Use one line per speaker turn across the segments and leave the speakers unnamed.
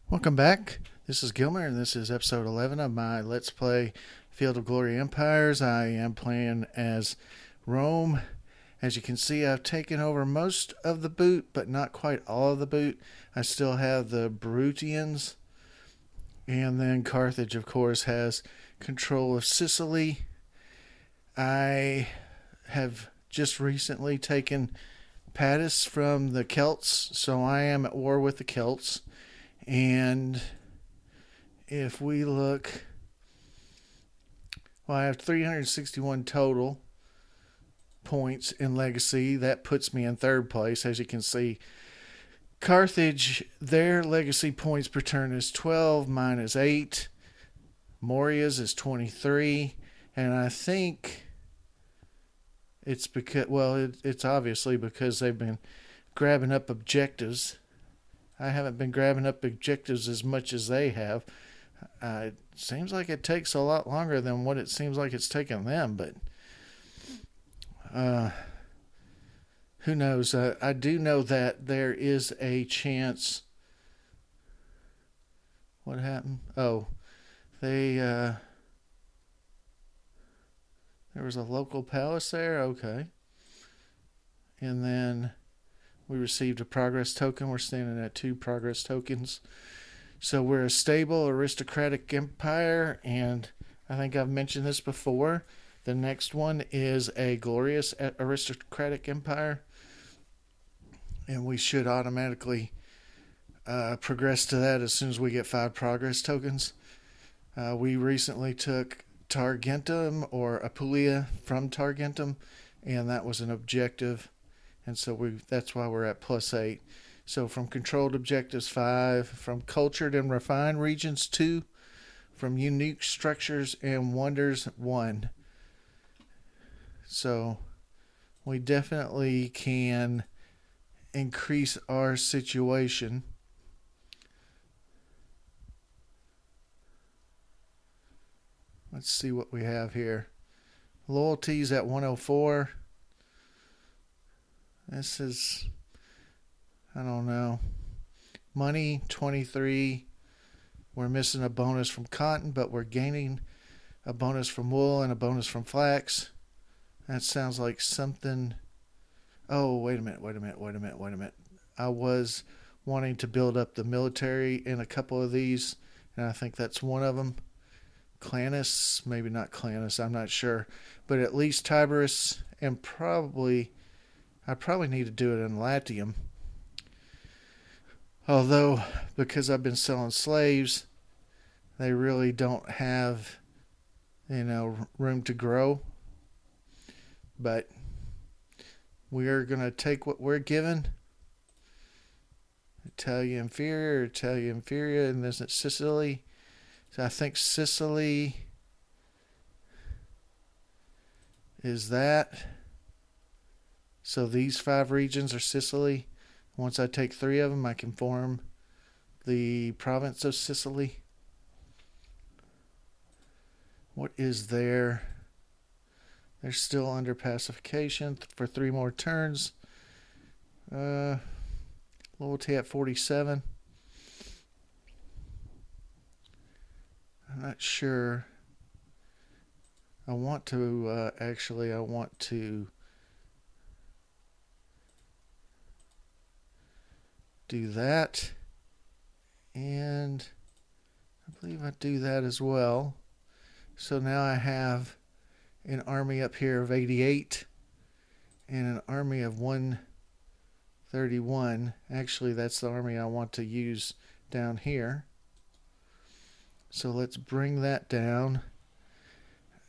Welcome back. This is Gilmer, and this is episode 11 of my Let's Play Field of Glory Empires. I am playing as Rome. As you can see, I've taken over most of the boot, but not quite all of the boot. I still have the Brutians. And then Carthage, of course, has control of Sicily. I have just recently taken Pattis from the Celts, so I am at war with the Celts. And if we look, I have 361 total points in Legacy. That puts me in third place. As you can see, Carthage, their Legacy points per turn is 12, mine is 8. Moria's is 23. And I think it's because, it's obviously because they've been grabbing up objectives. I haven't been grabbing up objectives as much as they have. It seems like it takes a lot longer than what it seems like it's taken them, but who knows? I do know that there is a chance. What happened? Oh, there was a local palace there. Okay. And then we received a progress token. We're standing at 2 progress tokens. So we're a stable aristocratic empire, and I think I've mentioned this before. The next one is a glorious aristocratic empire, and we should automatically progress to that as soon as we get 5 progress tokens. We recently took Targentum or Apulia from Targentum, and that was an objective. And so that's why we're at +8. So from controlled objectives 5, from cultured and refined regions 2, from unique structures and wonders 1. So we definitely can increase our situation. Let's see what we have here. Loyalties at 104. This is, I don't know. Money, 23. We're missing a bonus from cotton, but we're gaining a bonus from wool and a bonus from flax. That sounds like something. Oh, wait a minute. I was wanting to build up the military in a couple of these, and I think that's one of them. Clanus, maybe not Clanus, I'm not sure. But at least Tiberius, and I probably need to do it in Latium. Although, because I've been selling slaves, they really don't have, room to grow. But we are going to take what we're given. Italia inferior, and this is Sicily. So I think Sicily is that. So these 5 regions are Sicily. Once I take 3 of them, I can form the province of Sicily. What is there? They're still under pacification for 3 more turns. Loyalty at 47. I'm not sure. I want to do that, and I believe I do that as well. So now I have an army up here of 88 and an army of 131. Actually, that's the army I want to use down here. So let's bring that down.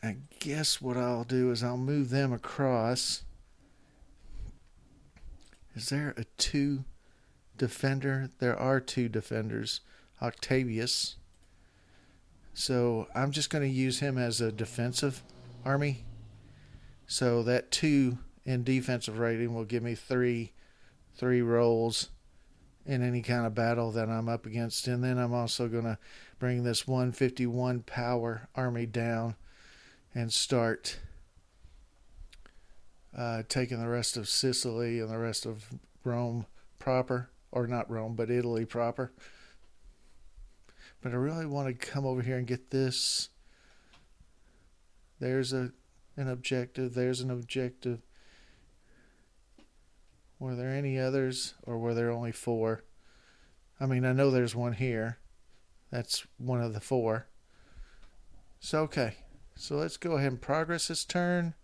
I guess what I'll do is I'll move them across. Is there a 2 defender? There are 2 defenders. Octavius. So I'm just going to use him as a defensive army. So that 2 in defensive rating will give me 3 rolls in any kind of battle that I'm up against. And then I'm also going to bring this 151 power army down and start taking the rest of Sicily and the rest of Rome proper. Or not Rome, but Italy proper. But I really want to come over here and get this. There's an objective. There's an objective. Were there any others, or were there only 4? I mean, I know there's one here. That's one of the 4. So, okay. So let's go ahead and progress this turn.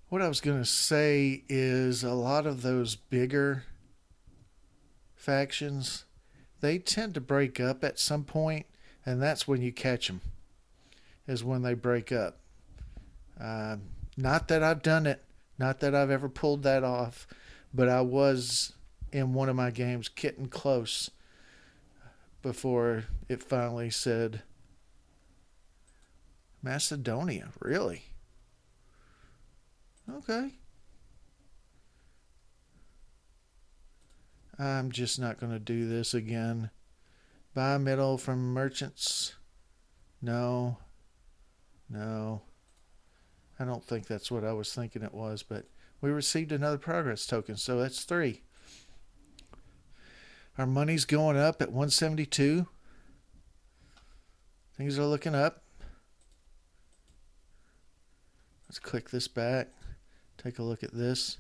What I was going to say is a lot of those bigger factions, they tend to break up at some point, and that's when you catch them, is when they break up. Not that I've done it, not that I've ever pulled that off, but I was in one of my games getting close before it finally said Macedonia. Really? Okay. I'm just not going to do this again. Buy metal from merchants. No. I don't think that's what I was thinking it was, but we received another progress token, so that's 3. Our money's going up at 172. Things are looking up. Let's click this back. Take a look at this.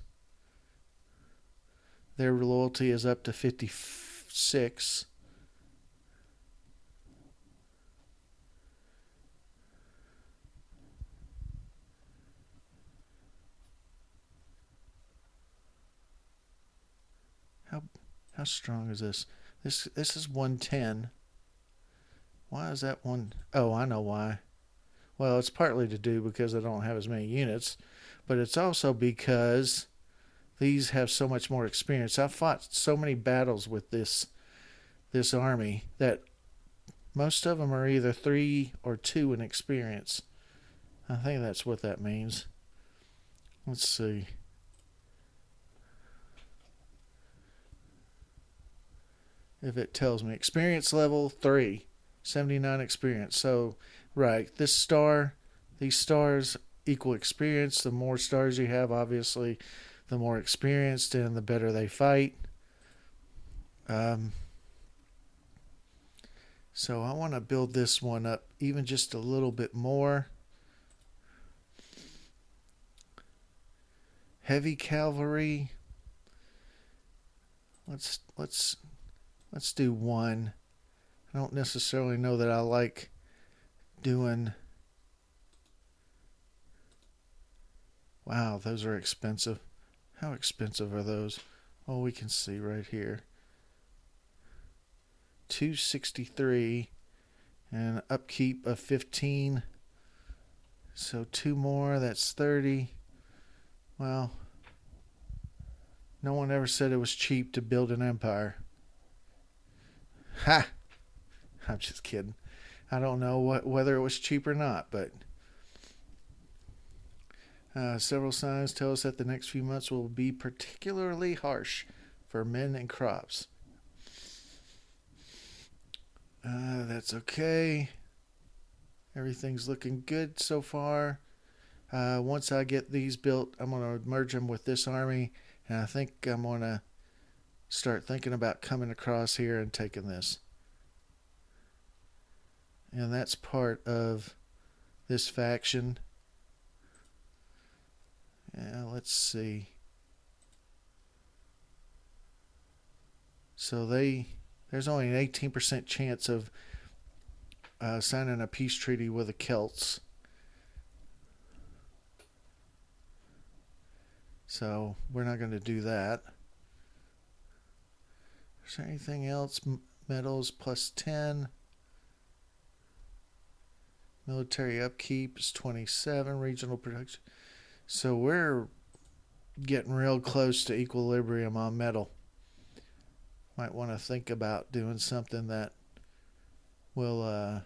Their loyalty is up to 56. How strong is this? This is 110. Why is that one? Oh, I know why. Well, it's partly to do because I don't have as many units, but it's also because these have so much more experience. I've fought so many battles with this army that most of them are either 3 or 2 in experience. I think that's what that means. Let's see. If it tells me experience level 3, 79 experience. So, right, these stars equal experience. The more stars you have, obviously, the more experienced and the better they fight. So I want to build this one up even just a little bit more. Heavy cavalry. Let's do 1. I don't necessarily know that I like doing. Wow, those are expensive. How expensive are those? Oh, we can see right here. 263 and upkeep of 15. So 2 more, that's 30. Well, no one ever said it was cheap to build an empire. Ha! I'm just kidding. I don't know whether it was cheap or not, but several signs tell us that the next few months will be particularly harsh for men and crops. That's okay. Everything's looking good so far. Once I get these built, I'm going to merge them with this army, and I think I'm going to start thinking about coming across here and taking this. And that's part of this faction. Yeah, let's see. So there's only an 18% chance of signing a peace treaty with the Celts. So we're not going to do that. Is there anything else? Metals plus 10. Military upkeep is 27. Regional production. So we're getting real close to equilibrium on metal. Might want to think about doing something that will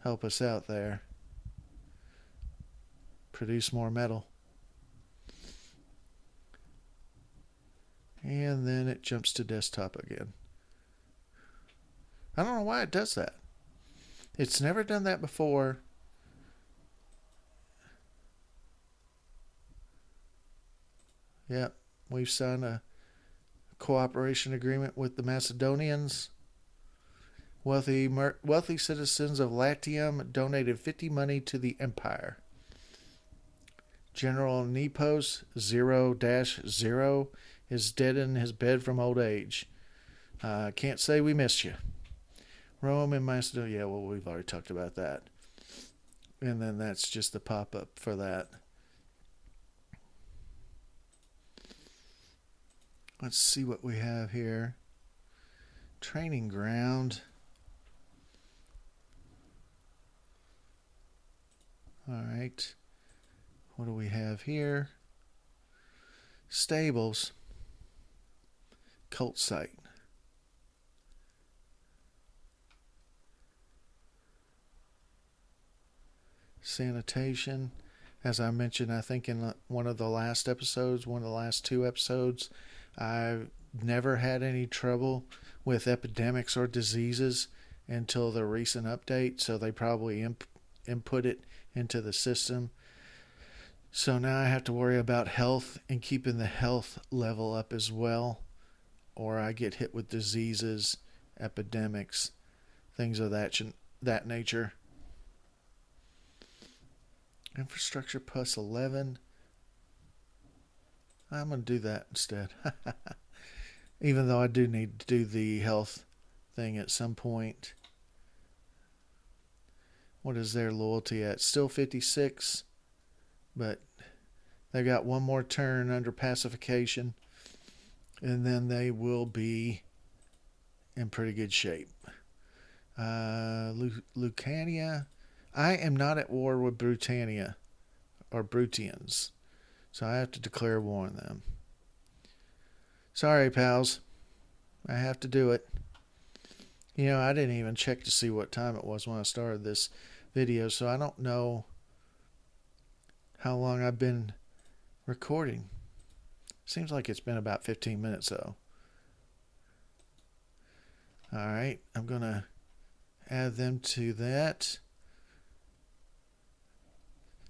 help us out there. Produce more metal. And then it jumps to desktop again. I don't know why it does that. It's never done that before. Yep, we've signed a cooperation agreement with the Macedonians. Wealthy citizens of Latium donated 50 money to the empire. General Nepos 0-0 is dead in his bed from old age. Can't say we missed you. Rome and Macedonia. Yeah, well, we've already talked about that. And then that's just the pop-up for that. Let's see what we have here. Training ground. All right. What do we have here? Stables. Cult site. Sanitation. As I mentioned, I think in one of the last two episodes, I've never had any trouble with epidemics or diseases until the recent update, so they probably input it into the system. So now I have to worry about health and keeping the health level up as well, or I get hit with diseases, epidemics, things of that nature. Infrastructure plus 11. I'm going to do that instead. Even though I do need to do the health thing at some point. What is their loyalty at? Still 56. But they got one more turn under pacification. And then they will be in pretty good shape. Lucania. I am not at war with Brutania or Brutians, so I have to declare war on them. Sorry, pals. I have to do it. I didn't even check to see what time it was when I started this video, so I don't know how long I've been recording. Seems like it's been about 15 minutes, though. Alright, I'm going to add them to that.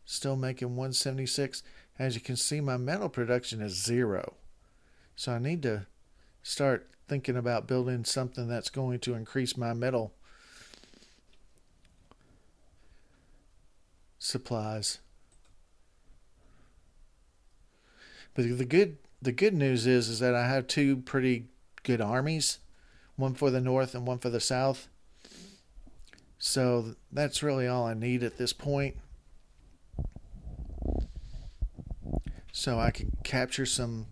Still making 176. As you can see, my metal production is 0. So I need to start thinking about building something that's going to increase my metal supplies. But the good news is that I have two pretty good armies, one for the north and one for the south. So that's really all I need at this point. So I can capture some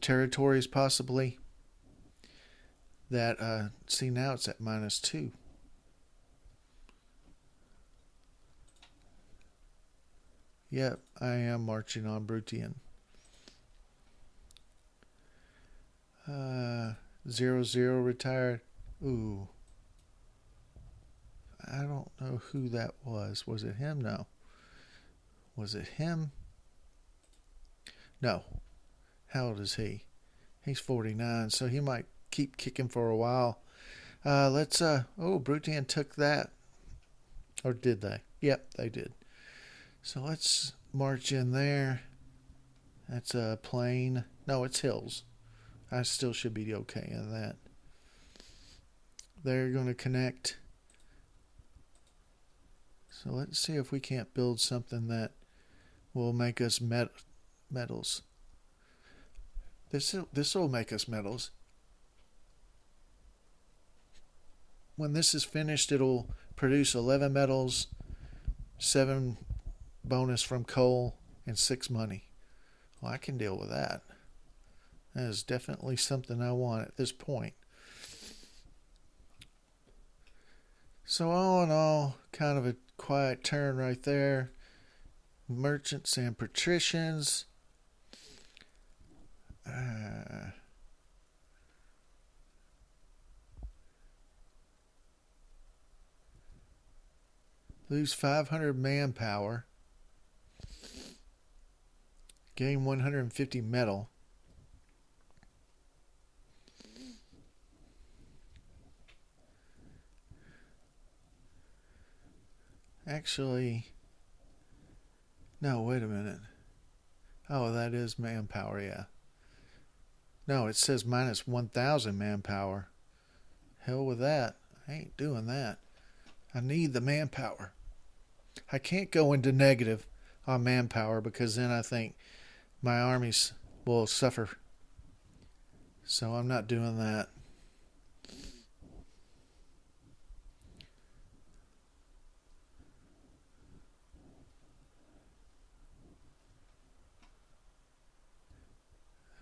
territories possibly. That see, now it's at -2. Yep, I am marching on Bruton. 0-0 retired. Ooh. I don't know who that was. Was it him? No. Was it him? No. How old is he? He's 49, so he might keep kicking for a while. Let's Bruton took that. Or did they? Yep, they did. So let's march in there. That's a plain. No, it's hills. I still should be okay in that. They're going to connect. So let's see if we can't build something that will make us metals. This will make us metals. When this is finished, it'll produce 11 metals, 7 bonus from coal, and 6 money. Well, I can deal with that. That is definitely something I want at this point. So all in all, kind of a quiet turn right there. Merchants and patricians. Lose 500 manpower. Gain 150 metal. Actually, no, wait a minute. Oh, that is manpower, yeah. No, it says minus 1,000 manpower. Hell with that. I ain't doing that. I need the manpower. I can't go into negative on manpower because then I think my armies will suffer. So I'm not doing that.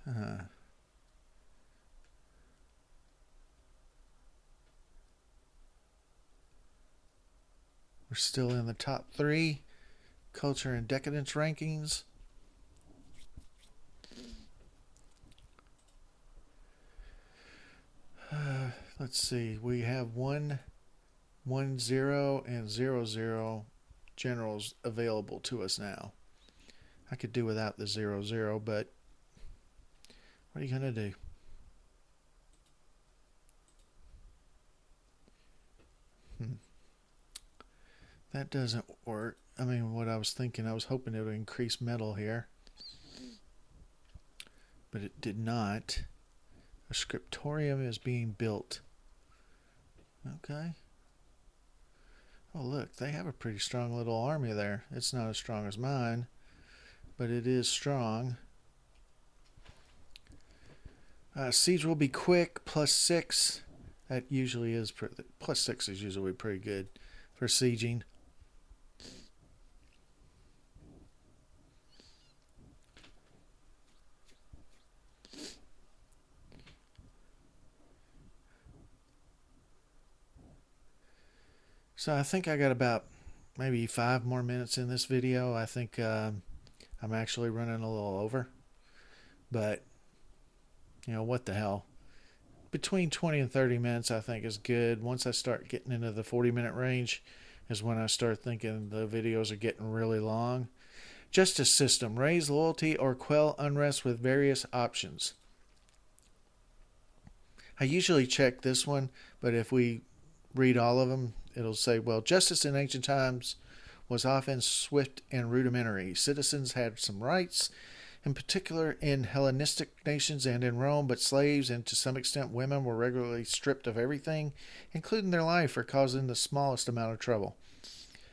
Uh, we're still in the top 3 culture and decadence rankings. Let's see. We have 1, 1, 0, and 0, 0 generals available to us now. I could do without the 0, 0, but what are you going to do? That doesn't work. I mean, what I was thinking, I was hoping it would increase metal here, but it did not. A scriptorium is being built. Okay. Oh, look, they have a pretty strong little army there. It's not as strong as mine, but it is strong. Siege will be quick, +6. That usually is, +6 is usually pretty good for sieging. So I think I got about maybe 5 more minutes in this video. I think I'm actually running a little over. But, what the hell. Between 20 and 30 minutes I think is good. Once I start getting into the 40-minute range is when I start thinking the videos are getting really long. Justice system. Raise loyalty or quell unrest with various options. I usually check this one, but if we read all of them, it'll say, well, justice in ancient times was often swift and rudimentary. Citizens had some rights, in particular in Hellenistic nations and in Rome, but slaves and to some extent women were regularly stripped of everything, including their life, for causing the smallest amount of trouble.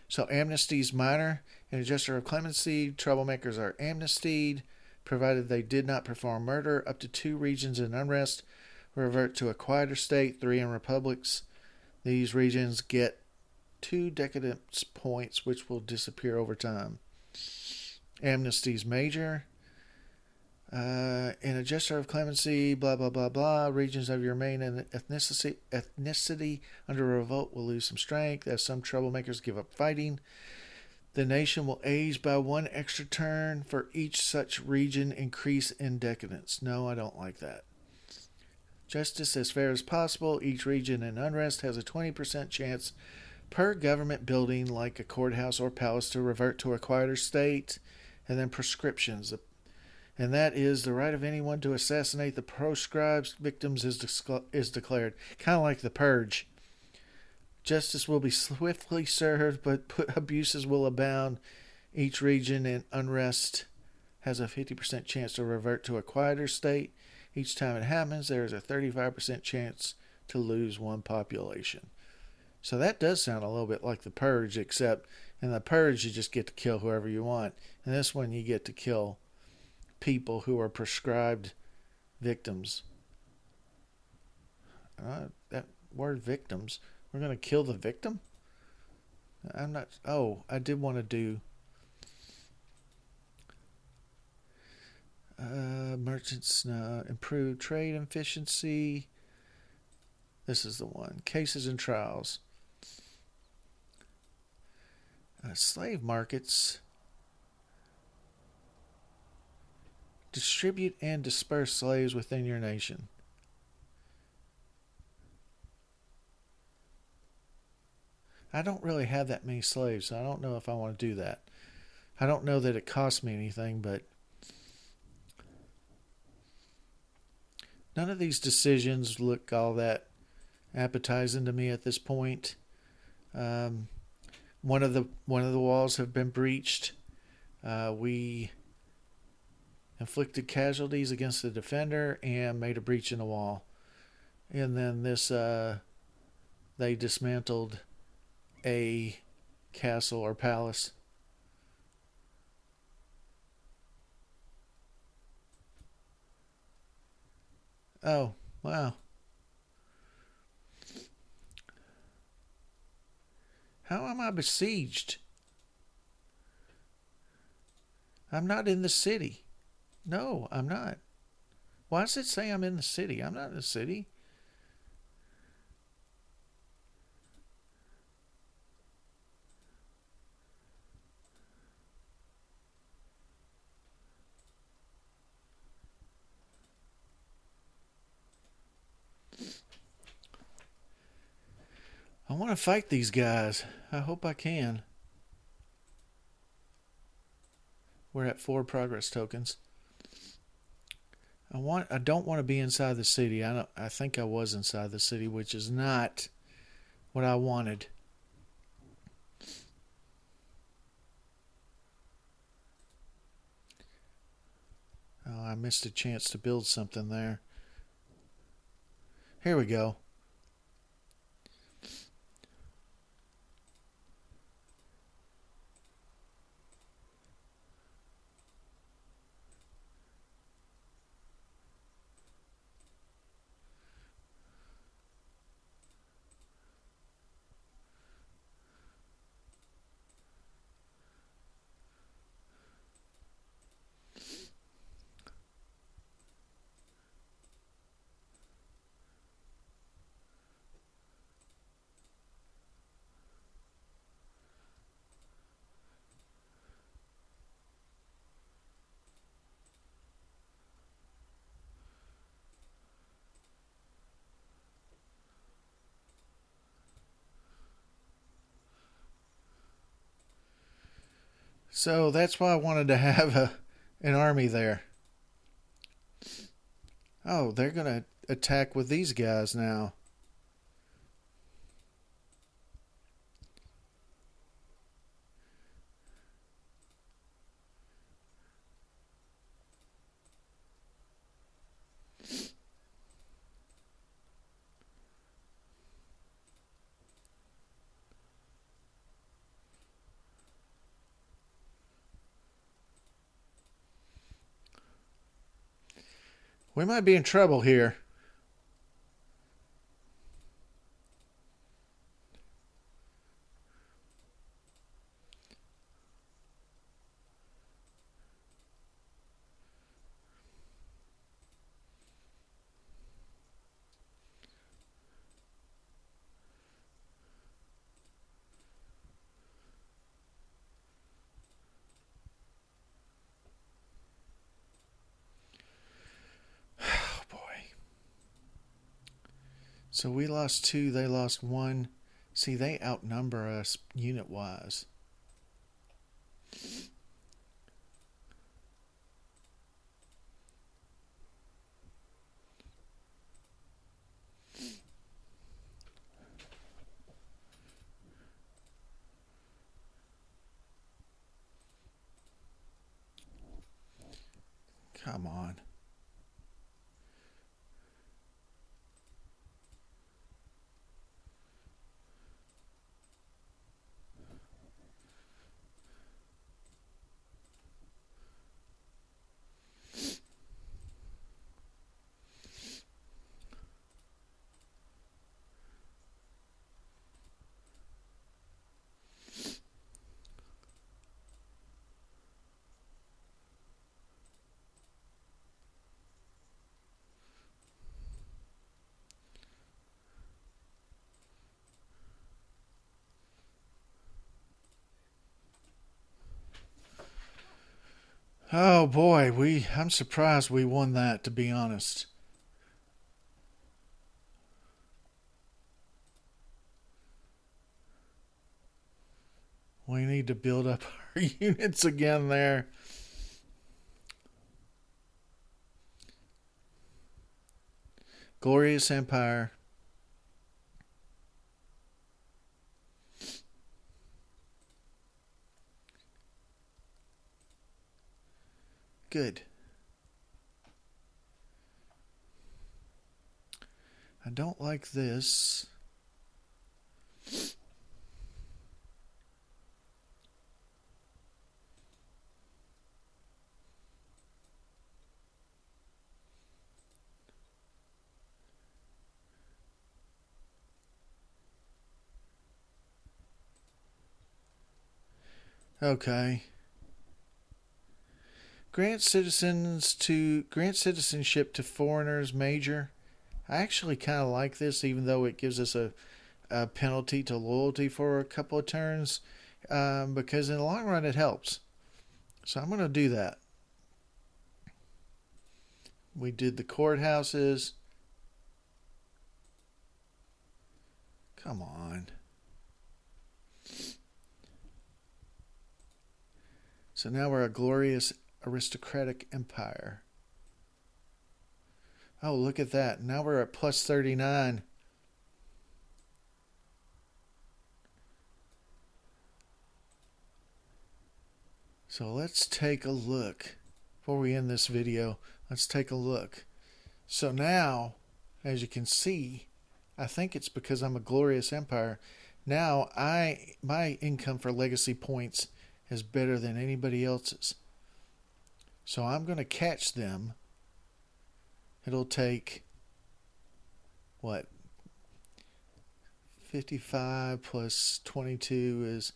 So amnesty's minor. In a gesture of clemency, troublemakers are amnestied, provided they did not perform murder. Up to 2 regions in unrest revert to a quieter state, 3 in republics. These regions get 2 decadence points, which will disappear over time. Amnesty's major. In a gesture of clemency, blah, blah, blah, blah, regions of your main ethnicity under revolt will lose some strength as some troublemakers give up fighting. The nation will age by 1 extra turn for each such region increase in decadence. No, I don't like that. Justice as fair as possible. Each region in unrest has a 20% chance per government building, like a courthouse or palace, to revert to a quieter state. And then prescriptions. And that is the right of anyone to assassinate the proscribed victims is declared. Kind of like the purge. Justice will be swiftly served, but abuses will abound. Each region in unrest has a 50% chance to revert to a quieter state. Each time it happens, there is a 35% chance to lose 1 population. So that does sound a little bit like the purge, except in the purge you just get to kill whoever you want. In this one you get to kill people who are prescribed victims. That word victims. We're going to kill the victim? I'm not... Oh, I did want to do... merchants improve trade efficiency. This is the one. Cases and trials. Slave markets. Distribute and disperse slaves within your nation. I don't really have that many slaves, so I don't know if I want to do that. I don't know that it costs me anything, but none of these decisions look all that appetizing to me at this point. One of the walls have been breached. We inflicted casualties against the defender, and made a breach in the wall. And then they dismantled a castle or palace. Oh, wow. How am I besieged? I'm not in the city. No, I'm not. Why does it say I'm in the city? I'm not in the city. I want to fight these guys. I hope I can. We're at 4 progress tokens. I don't want to be inside the city. I think I was inside the city, which is not what I wanted. Oh, I missed a chance to build something there. Here we go. So that's why I wanted to have an army there. Oh, they're going to attack with these guys now. We might be in trouble here. Oh boy. So we lost 2, they lost 1. See, they outnumber us unit wise. Come on. Oh boy, I'm surprised we won that, to be honest. We need to build up our units again there. Glorious Empire. Good. I don't like this. Okay. Grant citizenship to foreigners major. I actually kind of like this, even though it gives us a penalty to loyalty for a couple of turns, because in the long run it helps. So I'm going to do that. We did the courthouses. Come on. So now we're a glorious aristocratic empire. Oh, look at that. Now we're at plus 39. So let's take a look. Before we end this video, let's take a look. So now, as you can see, I think it's because I'm a glorious empire. Now my income for legacy points is better than anybody else's. So I'm going to catch them. It'll take, what, 55 plus 22 is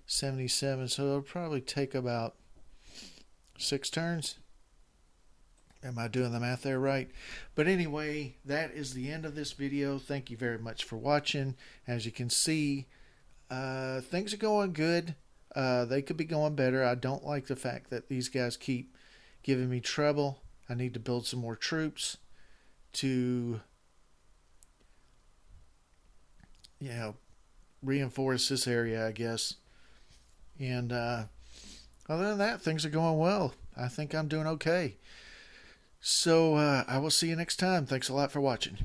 77. So it'll probably take about 6 turns. Am I doing the math there right? But anyway, that is the end of this video. Thank you very much for watching. As you can see, things are going good. They could be going better. I don't like the fact that these guys keep giving me trouble. I need to build some more troops to, reinforce this area, I guess. And other than that, things are going well. I think I'm doing okay. So I will see you next time. Thanks a lot for watching.